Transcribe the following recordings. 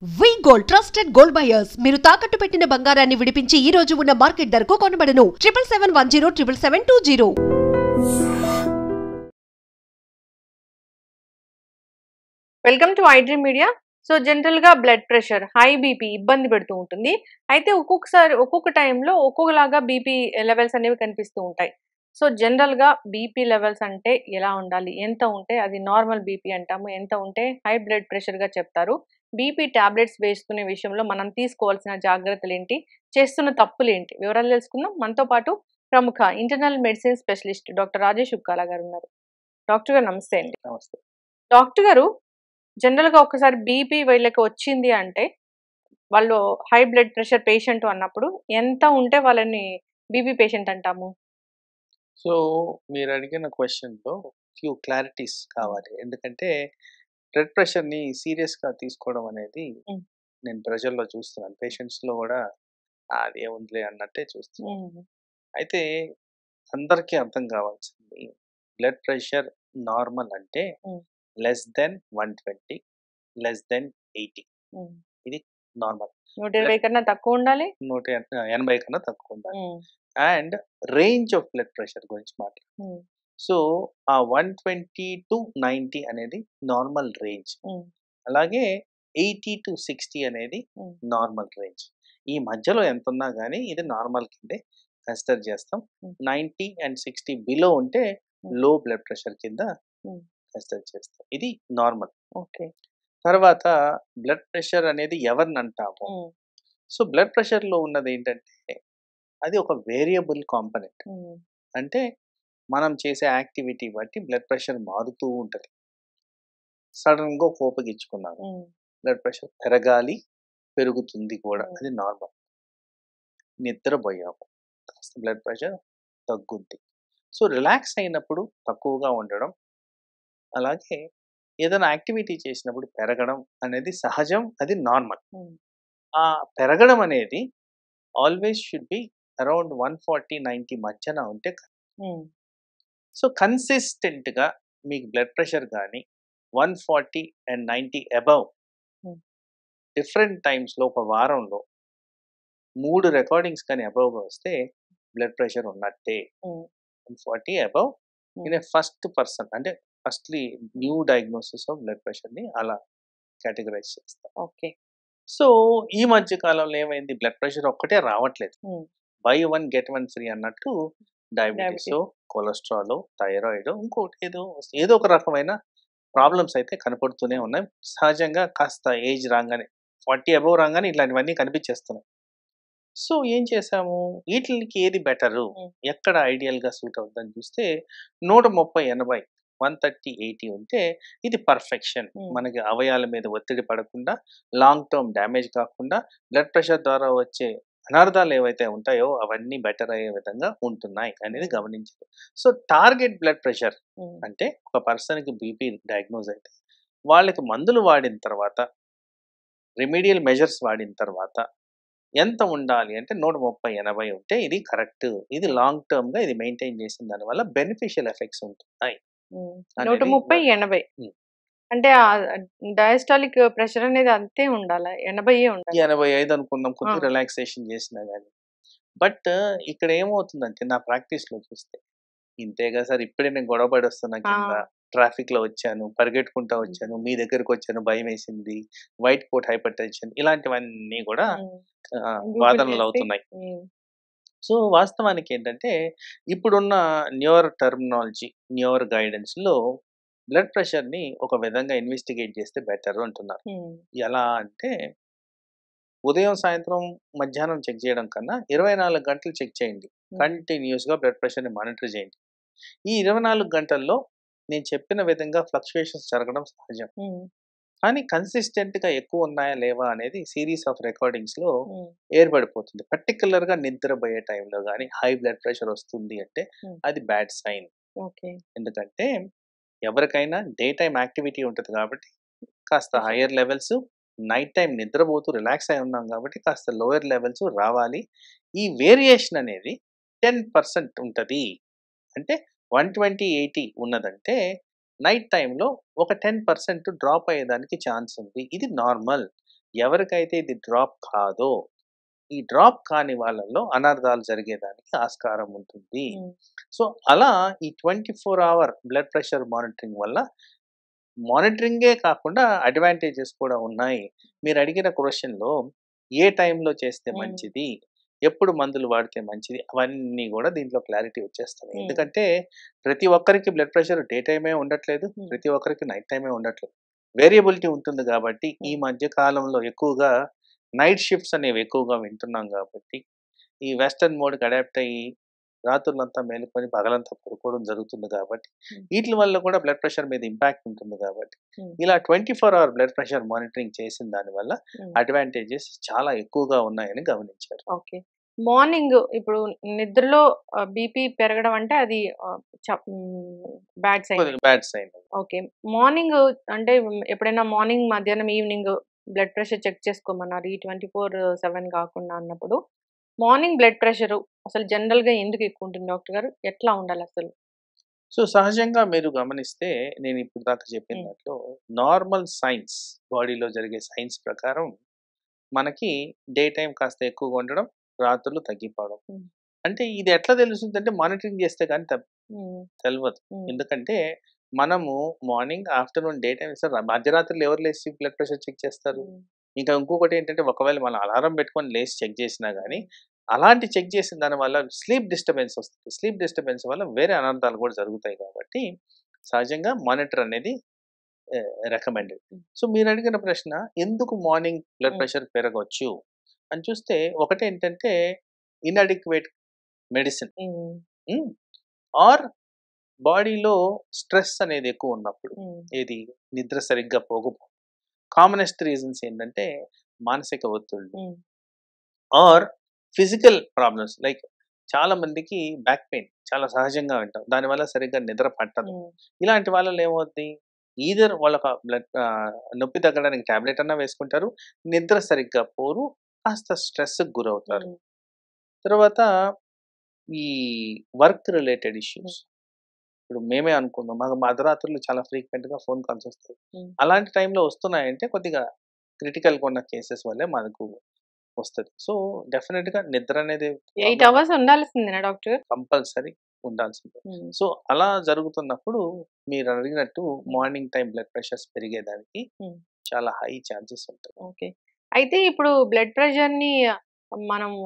వి gold trusted gold buyers మీరు తాకట్టు పెట్టిన బంగారాన్ని విడిపించి ఈ రోజు ఉన్న మార్కెట్ ధరకు కొనబడను 7771077720. Welcome to iDream media. So జనరల్గా బ్లడ్ ప్రెషర్, హై బీపీ ఇబ్బంది పెడుతూ ఉంటుంది. అయితే ఒక్కొక్కసారి ఒక్కొక్క టైంలో ఒక్కొక్కలాగా బీపీ లెవెల్స్ అనేవి కనిపిస్తూ ఉంటాయి. సో జనరల్గా బీపీ లెవెల్స్ అంటే ఎలా ఉండాలి, ఎంత ఉంటే అది నార్మల్ బీపీ అంటాము, ఎంత ఉంటే హై బ్లడ్ ప్రెషర్గా చెప్తారు. బీపీ టాబ్లెట్స్ వేసుకునే విషయంలో మనం తీసుకోవాల్సిన జాగ్రత్తలు ఏంటి, చేస్తున్న తప్పులు ఏంటి, వివరాలు తెలుసుకుందాం. మనతో పాటు ప్రముఖ internal medicine specialist doctor Rajesh Ukkala గారు ఉన్నారు. డాక్టర్ గారు నమస్తే అండి. నమస్తే. డాక్టర్ గారు, జనరల్‌గా ఒక్కసారి బీపీ వీళ్ళకి వచ్చింది అంటే, వాళ్ళు హై బ్లడ్ ప్రెషర్ పేషెంట్ అన్నప్పుడు ఎంత ఉంటే వాళ్ళని బీపీ పేషెంట్ అంటాము? సో మీరు అడిగిన క్వశ్చన్‌లో ఫ్యూ క్లారిటీస్ కావాలి. ఎందుకంటే బ్లడ్ ప్రెషర్‌ని సీరియస్‌గా తీసుకోవడం అనేది హ్మ్. నేను ప్రజల్లో చూస్తున్నాను. పేషెంట్స్‌లో కూడా అదేముందిలే అన్నట్టే చూస్తున్నాను. హ్మ్. అయితే అందరికీ అర్థం కావాల్సింది బ్లడ్ ప్రెషర్ నార్మల్ అంటే హ్మ్. లెస్ దెన్ 120, లెస్ దెన్ 80 హ్మ్. ఇది నార్మల్. 120 కన్నా తక్కువ ఉండాలి. 180 కన్నా తక్కువ ఉండాలి. హ్మ్. And range of blood pressure గురించి మాట్లాడుతున్నాను. హ్మ్. సో ఆ 120-90 అనేది నార్మల్ రేంజ్. హ్మ్. అలాగే 80-60 అనేది హ్మ్. Normal range. ఈ మధ్యలో ఎంత ఉన్నా కానీ ఇది నార్మల్ కిందే కన్సిడర్ చేస్తాం. హ్మ్. 90 అండ్ 60 బిలో ఉంటే హ్మ్. లో బ్లడ్ ప్రెషర్ కింద హ్మ్. కన్సిడర్ చేస్తాం. ఇది నార్మల్. ఓకే. తర్వాత బ్లడ్ ప్రెషర్ అనేది ఎవరిని అంటాము? హ్మ్. సో బ్లడ్ ప్రెషర్లో ఉన్నది ఏంటంటే అది ఒక వేరియబుల్ కాంపనెంట్. హ్మ్. అంటే మనం చేసే యాక్టివిటీ బట్టి బ్లడ్ ప్రెషర్ మారుతూ ఉంటుంది. సడన్గా కోపగించుకున్నాను, హ్మ్. బ్లడ్ ప్రెషర్ పెరగాలి, పెరుగుతుంది కూడా, హ్మ్. అది నార్మల్. నిద్రపోయాము, కాస్త బ్లడ్ ప్రెషర్ తగ్గుద్ది. సో రిలాక్స్ అయినప్పుడు తక్కువగా ఉండడం, అలాగే ఏదైనా యాక్టివిటీ చేసినప్పుడు పెరగడం అనేది సహజం, అది నార్మల్. హ్మ్. ఆ పెరగడం అనేది ఆల్వేస్ షుడ్ బి అరౌండ్ 140-90 మధ్యన ఉంటే. హ్మ్. సో కన్సిస్టెంట్గా మీకు బ్లడ్ ప్రెషర్ కానీ 140 అండ్ 90 అబవ్ హ్మ్. డిఫరెంట్ టైమ్స్లో ఒక వారంలో 3 రికార్డింగ్స్ కానీ అబవ్గా వస్తే బ్లడ్ ప్రెషర్ ఉన్నట్టే. హ్మ్. 140 above hmm. In a first person, అంటే firstly new diagnosis of blood ప్రెషర్ని అలా కేటగరైజ్ చేస్తాం. ఓకే. సో ఈ మధ్య కాలంలో ఏమైంది, బ్లడ్ ప్రెషర్ ఒక్కటే రావట్లేదు, హ్మ్. By one get one free అన్నట్టు డయాబెటీస్, డయాబెటిస్. కొలెస్ట్రాల్, థైరాయిడ్, ఇంకోటి ఏదో ఏదో ఒక రకమైన ప్రాబ్లమ్స్ అయితే కనపడుతూనే ఉన్నాయి. సహజంగా కాస్త ఏజ్ రాగానే 40 అబవ్ రాగానే ఇట్లాంటివన్నీ కనిపించేస్తున్నాయి. సో ఏం చేసాము, వీటికి ఏది బెటరు, హ్మ్. ఎక్కడ ఐడియల్గా సూట్ అవుతుందని చూస్తే 130-80, 130-80 ఉంటే ఇది పర్ఫెక్షన్. హ్మ్. మనకి అవయాల మీద ఒత్తిడి పడకుండా, లాంగ్ టర్మ్ డ్యామేజ్ కాకుండా, బ్లడ్ ప్రెషర్ ద్వారా వచ్చే అనర్థాలు ఏవైతే ఉంటాయో అవన్నీ బెటర్ అయ్యే విధంగా ఉంటున్నాయి అనేది గమనించారు. సో టార్గెట్ బ్లడ్ ప్రెషర్ హ్మ్. అంటే ఒక పర్సన్కి బీపీ డయాగ్నోజ్ అయితే వాళ్ళకి మందులు వాడిన తర్వాత, రెమెడియల్ మెజర్స్ వాడిన తర్వాత ఎంత ఉండాలి అంటే 130-80 ఉంటే ఇది కరెక్ట్. ఇది లాంగ్ టర్మ్‌గా ఇది మెయింటైన్ చేసిన దానివల్ల బెనిఫిషియల్ ఎఫెక్ట్స్ ఉంటున్నాయి హ్మ్. అనేది 130, 80 హ్మ్. అంటే డయాస్టాలిక్ ప్రెషర్ అనేది అంతే ఉండాలా? 80 ఉండాలి. 85 అనుకుందాం, ఆ! కొద్దిగా రిలాక్సేషన్ చేసినా గాని. బట్ ఇక్కడ ఏమవుతుందంటే నా ప్రాక్టీస్‌లో చూస్తే, ఇంతేగా సార్ ఇప్పుడే నేను గొడవ పడొస్తున్నా ఆ! కింద, ట్రాఫిక్‌లో వచ్చాను, పరిగెట్టుకుంటా హ్మ్. వచ్చాను, మీ దగ్గరికొచ్చాను, భయమేసింది, వైట్ కోట్ హైపర్ టెన్షన్ ఇలాంటివన్నీ కూడా హ్మ్. గూగుల్ చేసి వాదనలవుతున్నాయి. హ్మ్. సో వాస్తవానికి ఏంటంటే ఇప్పుడున్న న్యూయర్ టర్మినాలజీ, న్యూయర్ గైడెన్స్‌లో బ్లడ్ ప్రెషర్‌ని ఒక విధంగా ఇన్వెస్టిగేట్ చేస్తే బెటర్ అంటున్నారు. హ్మ్. ఎలా అంటే ఉదయం, సాయంత్రం, మధ్యాహ్నం చెక్ చేయడం కన్నా 24 గంటలు చెక్ చేయండి. హ్మ్. కంటిన్యూయస్‌గా బ్లడ్ ప్రెషర్‌ని మానిటర్ చేయండి. ఈ 24 గంటల్లో నేను చెప్పిన విధంగా ఫ్లక్చుయేషన్స్ జరగడం సహజం. హ్మ్. కానీ కన్సిస్టెంట్‌గా ఎక్కువ ఉన్నాయా లేవా అనేది సీరీస్ ఆఫ్ రికార్డింగ్స్‌లో హ్మ్. ఏర్పడిపోతుంది. పర్టిక్యులర్‌గా నిద్రపోయే టైంలో గానీ హై బ్లడ్ ప్రెషర్ వస్తుంది అంటే హ్మ్. అది బ్యాడ్ సైన్. ఓకే. ఎందుకంటే ఎవరికైనా డే టైమ్ యాక్టివిటీ ఉంటది కాబట్టి కాస్త pressure. Higher levels, night time నిద్రపోతూ రిలాక్స్ అయి ఉన్నాం కాబట్టి కాస్త లోయర్ లెవెల్స్ రావాలి. ఈ వేరియేషన్ అనేది 10% ఉంటది. అంటే 120-80 ఉన్నదంటే నైట్ టైమ్‌లో ఒక 10% డ్రాప్ అయ్యేదానికి ఛాన్స్ ఉంది. ఇది నార్మల్. ఎవరికైతే ఇది డ్రాప్ కాదో, ఈ డ్రాప్ కాని వాళ్ళలో అనర్థాలు జరిగేదానికి ఆస్కారం ఉంటుంది. సో అలా ఈ 24 అవర్ బ్లడ్ ప్రెషర్ మానిటరింగ్ వల్ల మానిటరింగే కాకుండా అడ్వాంటేజెస్ కూడా ఉన్నాయి. మీరు అడిగిన క్వశ్చన్‌లో ఏ టైంలో చేస్తే మంచిది, ఎప్పుడు మందులు వాడితే మంచిది, అవన్నీ కూడా దీంట్లో క్లారిటీ వచ్చేస్తది. ఎందుకంటే ప్రతి ఒక్కరికి బ్లడ్ ప్రెషర్ డే టైమే ఉండట్లేదు. ప్రతి ఒక్కరికి నైట్ టైమే ఉండట్లేదు. వేరియబిలిటీ ఉంటుంది కాబట్టి ఈ మధ్య కాలంలో ఎక్కువగా నైట్ షిఫ్ట్స్ అనేవి ఎక్కువగా వింటున్నాం కాబట్టి ఈ వెస్టర్న్ మోడ్‌కి అడాప్ట్ అయ్యి రాత్రులంతా మేలుకొని పగలంతా పడుకోవడం జరుగుతుంది కాబట్టి వీటి వల్ల కూడా బ్లడ్ ప్రెషర్ మీద ఇంపాక్ట్ ఉంటుంది కాబట్టి ఇలా 24 అవర్ బ్లడ్ ప్రెషర్ మానిటరింగ్ చేసిన దానివల్ల అడ్వాంటేజెస్ చాలా ఎక్కువగా ఉన్నాయని గమనించారు. ఓకే. మార్నింగ్ ఇప్పుడు నిద్రలో బీపీ పెరగడం అంటే అది bad sign. Bad sign. Okay. Morning అంటే ఎప్పుడైనా మార్నింగ్, మధ్యాహ్నం, ఈవినింగ్ బ్లడ్ ప్రెషర్ చెక్ చేసుకోమన్నారు. ఈ 24/7 కాకుండా అన్నప్పుడు మార్నింగ్ బ్లడ్ ప్రెషర్ అసలు జనరల్‌గా ఎందుకు ఎక్కువ ఉంటుంది డాక్టర్ గారు? ఎట్లా ఉండాలి అసలు? సో సహజంగా మీరు గమనిస్తే నేను ఇప్పుడు దాకా చెప్పిన దాంట్లో నార్మల్ సైన్స్, బాడీలో జరిగే సైన్స్ ప్రకారం మనకి డే టైం కాస్త ఎక్కువగా ఉండడం, రాత్రులు తగ్గిపోవడం. అంటే ఇది ఎట్లా తెలుస్తుందంటే మానిటరింగ్ చేస్తే కానీ తెలవదు. ఎందుకంటే మనము మార్నింగ్, ఆఫ్టర్నూన్, డే టైం మధ్యరాత్రులు ఎవరు లేచి బ్లడ్ ప్రెషర్ చెక్ చేస్తారు? ఇంకా ఇంకొకటి ఏంటంటే ఒకవేళ మనం అలారం పెట్టుకొని లేచి చెక్ చేసినా కానీ అలాంటి చెక్ చేసిన దాని వల్ల స్లీప్ డిస్టర్బెన్స్ వస్తుంది. స్లీప్ డిస్టర్బెన్స్ వల్ల వేరే అనర్థాలు కూడా జరుగుతాయి కాబట్టి సహజంగా మానిటర్ అనేది రికమెండెడ్. సో మీరు అడిగిన ప్రశ్న ఎందుకు మార్నింగ్ బ్లడ్ ప్రెషర్ పెరగవచ్చు అని చూస్తే ఒకటేంటంటే ఇన్అడిక్వేట్ మెడిసిన్ ఆర్ బాడీలో స్ట్రెస్ అనేది ఎక్కువ ఉన్నప్పుడు, ఏది నిద్ర సరిగ్గా పోకపోవడం. కామనెస్ట్ రీజన్స్ ఏంటంటే మానసిక ఒత్తిళ్ళు ఆర్ ఫిజికల్ ప్రాబ్లమ్స్. లైక్ చాలా మందికి బ్యాక్ పెయిన్ చాలా సహజంగా వింటాం, దానివల్ల సరిగ్గా నిద్ర పట్టదు. ఇలాంటి వాళ్ళలో ఏమవుద్ది, ఈదర్ వాళ్ళ బ్లడ్ నొప్పి తగ్గడానికి టాబ్లెట్ అన్నా వేసుకుంటారు, నిద్ర సరిగ్గా పోరు, కాస్త స్ట్రెస్కి గురవుతారు. తర్వాత ఈ వర్క్ రిలేటెడ్ ఇష్యూస్, ఇప్పుడు మేమే అనుకుందాం మాకు అర్ధరాత్రులు చాలా ఫ్రీక్వెంట్గా ఫోన్ కాల్స్ వస్తాయి. అలాంటి టైంలో వస్తున్నాయంటే కొద్దిగా క్రిటికల్గా ఉన్న కేసెస్ వల్లే మనకు వస్తుంది. సో డెఫినెట్గా నిద్ర అనేది 8 అవర్స్ ఉండాల్సిందేనా డాక్టర్? కంపల్సరీ ఉండాల్సిందే. సో అలా జరుగుతున్నప్పుడు మీరు అడిగినట్టు మార్నింగ్ టైం బ్లడ్ ప్రెషర్స్ పెరిగేదానికి చాలా హై ఛాన్సెస్ ఉంటాయి. ఓకే. అయితే ఇప్పుడు బ్లడ్ ప్రెషర్‌ని మనము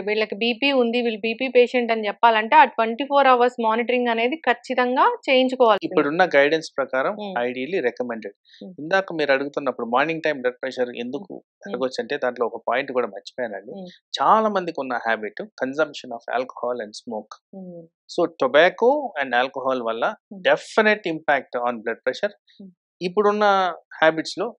వీళ్ళకి బీపీ ఉంది, వీళ్ళు బీపీ పేషెంట్ అని చెప్పాలంటే ఆ 24 అవర్స్ మానిటరింగ్ అనేది ఖచ్చితంగా చేయించుకోవాలి. ఇప్పుడున్న గైడెన్స్ ప్రకారం ఐడియల్లీ రికమెండెడ్. ఇందాక మీరు అడుగుతున్నప్పుడు మార్నింగ్ టైం బ్లడ్ ప్రెషర్ ఎందుకు పెరగొచ్చు అంటే దాంట్లో ఒక పాయింట్ కూడా మర్చిపోయానండి. చాలా మందికి ఉన్న habit consumption of alcohol and smoke. So tobacco and alcohol వల్ల definite impact on blood pressure. ఇప్పుడున్న హ్యాబిట్స్ లో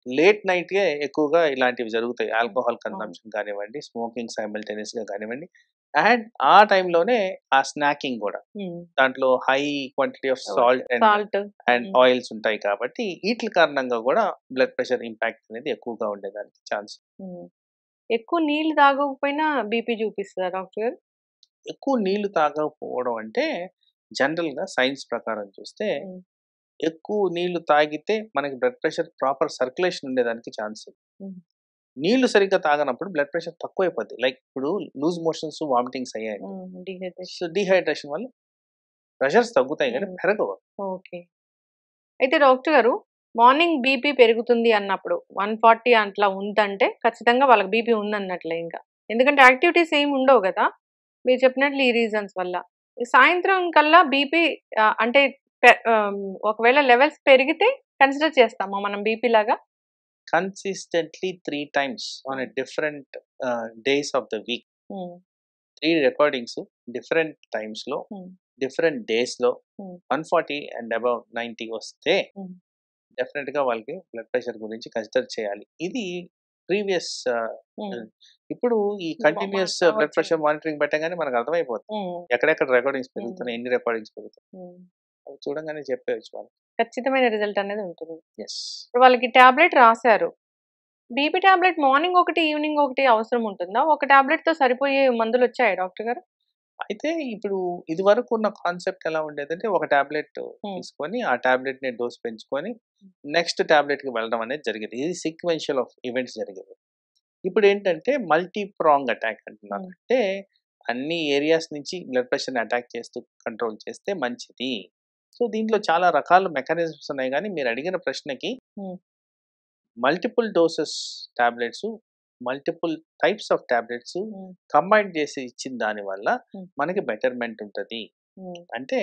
లేట్ నైట్‌గే ఎక్కువగా ఇలాంటివి జరుగుతాయి. ఆల్కహాల్ కన్సంప్షన్ కానివ్వండి, స్మోకింగ్ సైమల్టేనియస్‌గా కానివ్వండి, అండ్ ఆ టైంలోనే ఆ స్నాకింగ్ కూడా దాంట్లో high quantity of salt and oils ఉంటాయి కాబట్టి వీటి కారణంగా కూడా బ్లడ్ ప్రెషర్ ఇంపాక్ట్ అనేది ఎక్కువగా ఉండేదానికి ఛాన్స్. ఎక్కువ నీళ్లు తాగకపోయినా బీపీ చూపిస్తుందా డాక్టర్ గారు? ఎక్కువ నీళ్లు తాగకపోవడం అంటే జనరల్‌గా సైన్స్ ప్రకారం చూస్తే ఎక్కువ నీళ్లు తాగితే మనకి బ్లడ్ ప్రెషర్ ప్రాపర్ సర్క్యులేషన్ ఉండేదానికి ఛాన్స్. నీళ్లు సరిగ్గా తాగనప్పుడు బ్లడ్ ప్రెషర్ తక్కువైపోద్ది. లైక్ ఇప్పుడు లూజ్ మోషన్స్, వామిటింగ్స్ అయ్యాయి, సో డీహైడ్రేషన్ వల్ల ప్రెషర్స్ తగ్గుతాయి కానీ పెరగవు. ఓకే. అయితే డాక్టర్ గారు మార్నింగ్ బీపీ పెరుగుతుంది అన్నప్పుడు 140 అట్లా ఉందంటే ఖచ్చితంగా వాళ్ళకి బీపీ ఉందన్నట్లే ఇంకా. ఎందుకంటే యాక్టివిటీస్ ఏమి ఉండవు కదా మీరు చెప్పినట్లు ఈ రీజన్స్ వల్ల. సాయంత్రం కల్లా బీపీ అంటే ఒకవేళ లెవెల్స్ పెరిగితే కన్సిడర్ చేస్తామా మనం బీపీ లాగా? Consistently 3 times on a different days of the week 3 recordings different times లో డిఫరెంట్ డేస్ లో 140 అండ్ అబౌవ్ 90 వస్తే డెఫినెట్ గా వాళ్ళకి బ్లడ్ ప్రెషర్ గురించి కన్సిడర్ చేయాలి. ఇది ప్రీవియస్ ఇప్పుడు ఈ కంటిన్యూస్ బ్లడ్ ప్రెషర్ మానిటరింగ్ పెట్టగానే మనకు అర్థమైపోతుంది ఎక్కడెక్కడ రికార్డింగ్స్ పెరుగుతున్నాయి, ఎన్ని రికార్డింగ్స్ పెరుగుతున్నాయి చూడంగానే చెప్పేయచ్చు వాళ్ళకి. ఖచ్చితమైన రిజల్ట్ అనేది ఉంటుంది. వాళ్ళకి టాబ్లెట్ రాశారు, బీపీ టాబ్లెట్ మార్నింగ్ ఒకటి, ఈవినింగ్ ఒకటి అవసరం ఉంటుందా? ఒక టాబ్లెట్ తో సరిపోయే మందులు వచ్చాయా డాక్టర్ గారు? అయితే ఇప్పుడు ఇదివరకు ఉన్న కాన్సెప్ట్ ఎలా ఉండేదంటే ఒక టాబ్లెట్ తీసుకొని ఆ టాబ్లెట్ ని డోస్ పెంచుకొని నెక్స్ట్ టాబ్లెట్ కి వెళ్ళడం అనేది జరిగేది. ఇది సీక్వెన్షియల్ ఆఫ్ ఈవెంట్స్ జరిగేది. ఇప్పుడు ఏంటంటే మల్టీ ప్రాంగ్ అటాక్ అంటున్నారు. అంటే అన్ని ఏరియాస్ నుంచి బ్లడ్ ప్రెషర్ని అటాక్ చేస్తూ కంట్రోల్ చేస్తే మంచిది. సో దీంట్లో చాలా రకాల మెకానిజమ్స్ ఉన్నాయి, కానీ మీరు అడిగిన ప్రశ్నకి multiple doses tablets, multiple types of tablets combine చేసి ఇచ్చిన దాని వల్ల మనకి బెటర్మెంట్ ఉంటుంది. అంటే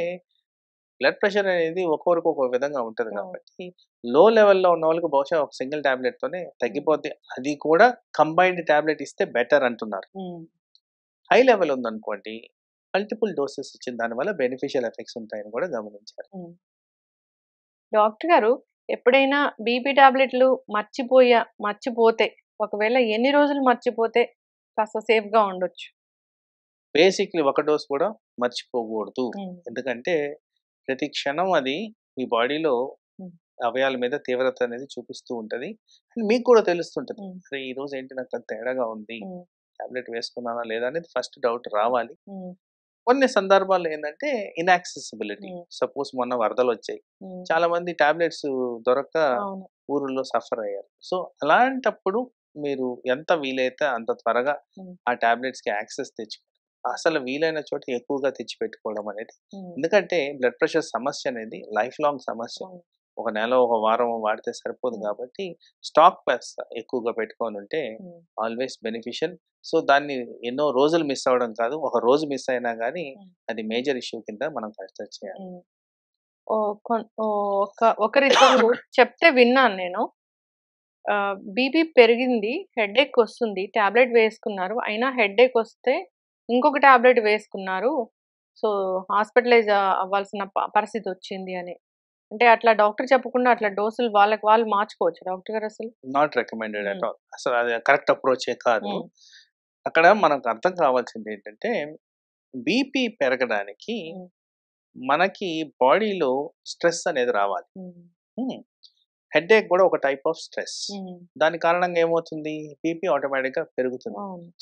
బ్లడ్ ప్రెషర్ అనేది ఒక్కొక్కరికి ఒక్కొక్క విధంగా ఉంటుంది కాబట్టి లో లెవెల్లో ఉన్న వాళ్ళకి బహుశా ఒక సింగిల్ టాబ్లెట్ తోనే తగ్గిపోద్ది. అది కూడా కంబైన్డ్ టాబ్లెట్ ఇస్తే బెటర్ అంటున్నారు. హై లెవెల్ ఉందనుకోండి, మల్టిపుల్ డోసెస్ ఇచ్చిన దాని వల్ల బెనిఫిషియల్ ఎఫెక్ట్స్ ఉంటాయని కూడా గమనించారు. డాక్టర్ గారు, ఎప్పుడైనా బీపీ టాబ్లెట్లు మర్చిపోతే ఒకవేళ ఎన్ని రోజులు మర్చిపోతే కాస్త సేఫ్ గా ఉండొచ్చు? బేసిక్లీ ఒక డోస్ కూడా మర్చిపోకూడదు. ఎందుకంటే ప్రతి క్షణం అది మీ బాడీలో అవయాల మీద తీవ్రత అనేది చూపిస్తూ ఉంటది. అండ్ మీకు కూడా తెలుస్తుంటది, అరే ఈ రోజు ఏంటి నాకు అంత తేడాగా ఉంది, టాబ్లెట్ వేసుకున్నానా లేదా అనేది ఫస్ట్ డౌట్ రావాలి. కొన్ని సందర్భాల్లో ఏంటంటే ఇన్యాక్సెసిబిలిటీ, సపోజ్ మొన్న వరదలు వచ్చాయి, చాలా మంది టాబ్లెట్స్ దొరక్క ఊరుల్లో సఫర్ అయ్యారు. సో అలాంటప్పుడు మీరు ఎంత వీలైతే అంత త్వరగా ఆ టాబ్లెట్స్ కి యాక్సెస్ తెచ్చుకోండి. అసలు వీలైన చోట ఎక్కువగా తెచ్చి పెట్టుకోవడం అనేది, ఎందుకంటే బ్లడ్ ప్రెషర్ సమస్య అనేది లైఫ్ లాంగ్ సమస్య. ఒక నెల ఒక వారం వాడితే సరిపోదు కాబట్టి స్టాక్ ఎక్కువగా పెట్టుకొని ఉంటే ఆల్వేస్ బెనిఫిషియల్. సో దాన్ని ఎన్నో రోజులు మిస్ అవ్వడం కాదు, ఒక రోజు మిస్ అయినా కానీ అది మేజర్ ఇష్యూ కింద మనం కన్సిడర్ చేయాలి. ఒకరిద్దరు చెప్తే విన్నాను నేను, బీపీ పెరిగింది, హెడేక్ వస్తుంది, టాబ్లెట్ వేసుకున్నారు, అయినా హెడేక్ వస్తే ఇంకొక టాబ్లెట్ వేసుకున్నారు, సో హాస్పిటలైజ్ అవ్వాల్సిన పరిస్థితి వచ్చింది అని. అంటే అట్లా డాక్టర్ చెప్పకుండా అట్లా డోసులు వాళ్ళకి వాళ్ళు మార్చుకోవచ్చు డాక్టర్ గారు? అసలు నాట్ రికమెండెడ్ అట్ ఆల్. అసలు అది కరెక్ట్ అప్రోచే కాదు. అక్కడ మనకు అర్థం కావాల్సింది ఏంటంటే బీపీ పెరగడానికి మనకి బాడీలో స్ట్రెస్ అనేది రావాలి. హెడేక్ కూడా ఒక టైప్ ఆఫ్ స్ట్రెస్. దాని కారణంగా ఏమవుతుంది, బీపీ ఆటోమేటిక్గా పెరుగుతుంది.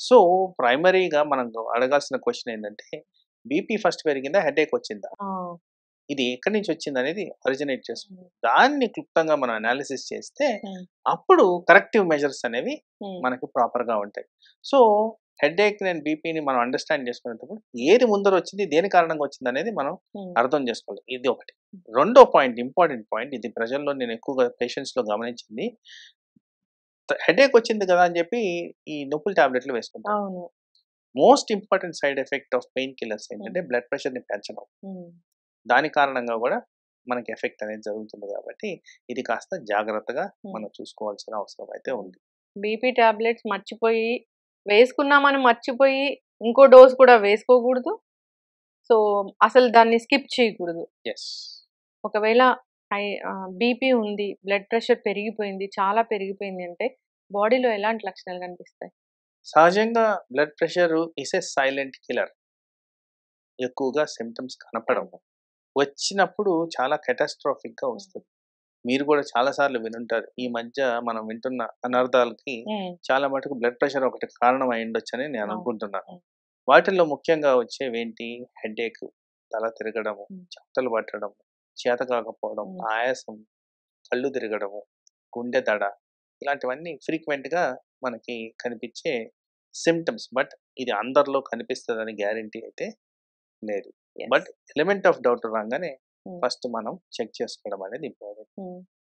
సో ప్రైమరీగా మనం అడగాల్సిన క్వశ్చన్ ఏంటంటే బీపీ ఫస్ట్ పెరిగిందా, హెడేక్ వచ్చిందా, ఇది ఎక్కడి నుంచి వచ్చింది అనేది ఒరిజినేట్ చేస్తుంది. దాన్ని క్లుప్తంగా మనం అనాలిసిస్ చేస్తే అప్పుడు కరెక్టివ్ మెజర్స్ అనేవి మనకి ప్రాపర్ గా ఉంటాయి. సో హెడేక్ అండ్ బీపీని మనం అండర్స్టాండ్ చేసుకునేటప్పుడు ఏది ముందర వచ్చింది, దేని కారణంగా వచ్చింది అనేది మనం అర్థం చేసుకోవాలి. ఇది ఒకటి. రెండో పాయింట్, ఇంపార్టెంట్ పాయింట్, ఇది ప్రజల్లో నేను ఎక్కువగా పేషెంట్స్ లో గమనించింది, హెడేక్ వచ్చింది కదా అని చెప్పి ఈ నొప్పుల టాబ్లెట్లు వేసుకుంటారు. Most important side effect of pain killers ఏంటంటే బ్లడ్ ప్రెషర్ ని పెంచడం. దాని కారణంగా కూడా మనకి ఎఫెక్ట్ అనేది జరుగుతుంది. కాబట్టి ఇది కాస్త జాగ్రత్తగా మనం చూసుకోవాల్సిన అవసరం అయితే ఉంది. బీపీ టాబ్లెట్స్ వేసుకున్నామని మర్చిపోయి ఇంకో డోస్ కూడా వేసుకోకూడదు. సో అసలు దాన్ని స్కిప్ చేయకూడదు. ఒకవేళ బీపీ ఉంది, బ్లడ్ ప్రెషర్ పెరిగిపోయింది, చాలా పెరిగిపోయింది అంటే బాడీలో ఎలాంటి లక్షణాలు కనిపిస్తాయి? సహజంగా blood pressure is a silent killer. ఎక్కువగా సిమ్టమ్స్ కనపడవు, వచ్చినప్పుడు చాలా కెటాస్ట్రాఫిక్ గా వస్తుంది. మీరు కూడా చాలా సార్లు వినుంటారు, ఈ మధ్య మనం వింటున్న అనర్థాలకి చాలా మటుకు బ్లడ్ ప్రెషర్ ఒకటి కారణం అయి ఉండొచ్చని నేను అనుకుంటున్నాను. వాటిల్లో ముఖ్యంగా వచ్చేవి ఏంటి, హెడేక్, తల తిరగడము, చెమటలు పట్టడము, చేత కాకపోవడం, ఆయాసం, కళ్ళు తిరగడము, గుండె దడ, ఇలాంటివన్నీ ఫ్రీక్వెంట్ గా మనకి కనిపించే సిమ్టమ్స్. బట్ ఇది అందరిలో కనిపిస్తుందని గ్యారంటీ అయితే లేదు. బట్ ఎలిమెంట్ ఆఫ్ డౌట్ రాగానే ఫస్ట్ మనం చెక్ చేసుకోవడం అనేది ఇంపార్టెంట్.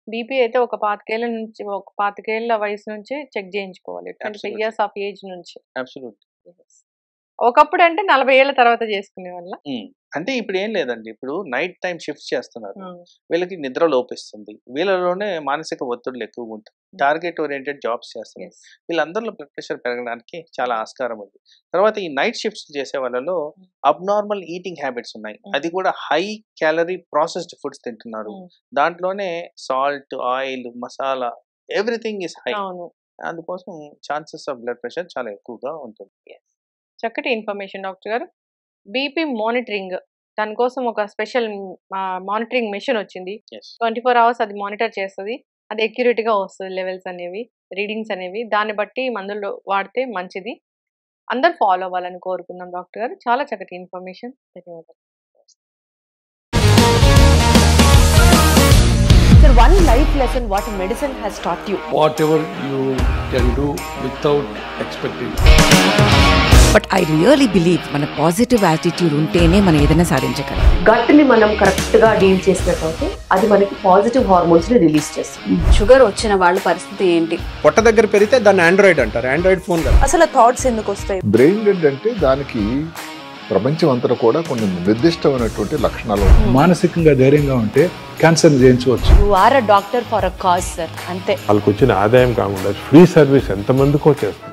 బీపీ అయితే ఒక 25 ఏళ్ల వయసు నుంచి చెక్ చేయించుకోవాలి, 25 years ఆఫ్ ఏజ్ నుంచి. ఒకప్పుడు అంటే 40 ఏళ్ల తర్వాత చేసుకునే వాళ్ళ. అంటే ఇప్పుడు ఏం లేదండి, ఇప్పుడు నైట్ టైం షిఫ్ట్ చేస్తున్నారు, వీళ్ళకి నిద్ర లోపిస్తుంది, వీళ్ళలోనే మానసిక ఒత్తిడులు ఎక్కువగా ఉంటాయి, టార్గెట్ ఓరియంటెడ్ జాబ్స్ చేస్తున్నారు, వీళ్ళందరిలో బ్లడ్ ప్రెషర్ పెరగడానికి చాలా ఆస్కారం ఉంది. తర్వాత ఈ నైట్ షిఫ్ట్స్ చేసే వాళ్ళలో అబ్నార్మల్ ఈటింగ్ హ్యాబిట్స్ ఉన్నాయి, అది కూడా హై క్యాలరీ ప్రాసెస్డ్ ఫుడ్స్ తింటున్నారు, దాంట్లోనే salt, oil, masala, everything is high. అందుకోసం ఛాన్సెస్ ఆఫ్ బ్లడ్ ప్రెషర్ చాలా ఎక్కువగా ఉంటుంది. చక్కటి ఇన్ఫర్మేషన్ డాక్టర్ గారు. బీపీ మానిటరింగ్, దానికోసం ఒక స్పెషల్ మానిటరింగ్ మెషిన్ వచ్చింది. 24 hours అది మానిటర్ చేస్తుంది, అది అక్యురేట్ గా వస్తుంది, లెవెల్స్ అనేవి, రీడింగ్స్ అనేవి. దాన్ని బట్టి మందులు వాడితే మంచిది. అందరు ఫాలో అవ్వాలని కోరుకుందాం. డాక్టర్ గారు చాలా చక్కటి ఇన్ఫర్మేషన్. ధన్యవాదాలు. Sir, one life lesson what medicine has taught you. Whatever you can do without expecting. But I really believe మన పాజిటివ్ యాటిట్యూడ్ ఉంటేనే మనం ఏదైనా సాధించగలం. గట్ ని మనం కరెక్ట్ గా డీల్ చేసినట్లయితే అది మనకి పాజిటివ్ హార్మోన్స్ ని రిలీజ్ చేస్తుంది. షుగర్ వచ్చిన వాళ్ళ పరిస్థితి ఏంటి? పొట్ట దగ్గర పెరిగితే దాన్ని ఆండ్రాయిడ్ అంటారు, ఆండ్రాయిడ్ ఫోన్ కదా. అసలు థాట్స్ ఎందుకు వస్తాయి? బ్రెయిన్ డెడ్ అంటే దానికి ప్రపంచం అంతా కూడా కొన్ని నిర్దిష్టమైనటువంటి లక్షణాలు. మానసికంగా ధైర్యంగా ఉంటే క్యాన్సర్ జయించవచ్చు. You are a doctor for a cause sir, అంతే. వాళ్ళకి వచ్చిన ఆదాయం కాకుండా ఫ్రీ సర్వీస్ ఎంతమందికో చేస్తుంది.